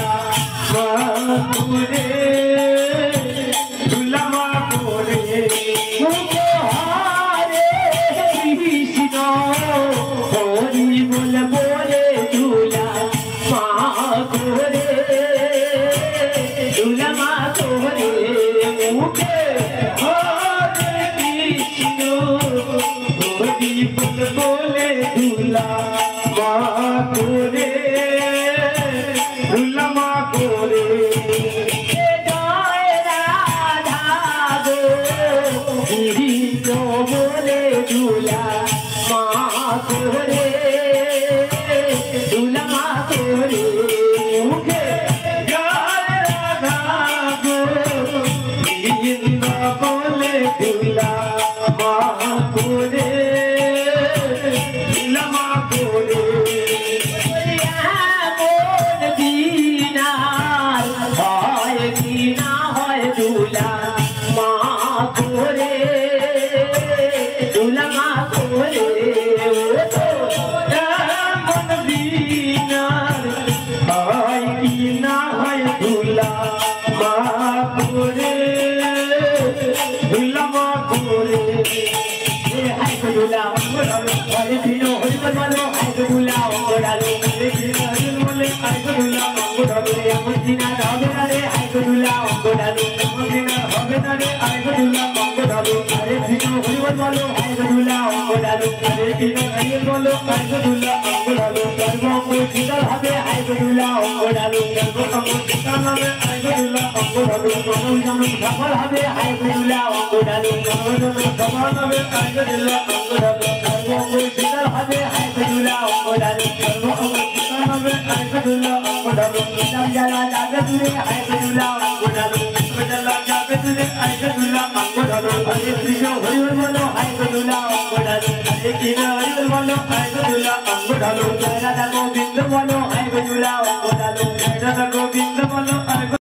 দুলা মাকুরে দুলা মাকুরে হরে কৃষ্ণ হরি বল বলে দুলা মাকুরে দুলা মাকুরে মুখে হরে কৃষ্ণ হরি বল বলে দুলা মাকুরে দুলা মাকুরে জয় রাধা গো কৃষ্ণ বলে দুলা মাকুরে দুলা মাকুরে মুখে জয় রাধা গো কৃষ্ণ বলে দুলা মাকুরে দুলা মাকুরে দুলা মাকুরে দুলা মাকুরে মন বিনার হয় কি না হয় দুলা মাকুরে দুলা মাকুরে হাই দুলা হরে দিন হরি বলো হাই দুলা ওড়ালো হরে দিন হরি বলে হাই দুলা ওড়ালো এমন দিন আর হবে না রে হাই দুলা ওড়ালো এমন দিন আর হবে না রে হাই দুলা ওড়ালো হরে দিন হরি বলো হাই দুলা ওড়ালো হরে দিন হরি বলো হাই দুলা ওড়ালো সর্বঙ্গ শীতল হবে হাই দুলা ওড়ালো সর্বঙ্গ শীতল হবে হাই দুলা ওড়ালো মনন জনন সফল হবে হাই দুলা ওড়ালো মনন জনন সফল হবে হাই দুলা ওড়ালো সর্বঙ্গ শীতল হবে হাই দুলা ওড়ালো সর্বঙ্গ শীতল হবে হাই দুলা ওড়ালো নাম জ্বালা যাবে তুলে হাই দুলা ওড়ালো জ্বালা যাবে তুলে হাই দুলা ওড়ালো হরে কৃষ্ণ হরি বলো হাই দুলা ওড়ালো হরে কৃষ্ণ হরি বলো হাই দুলা ওড়ালো জয় রাধা গোবিন্দ বলো হাই দুলা ওড়ালো জয় রাধা গোবিন্দ বলো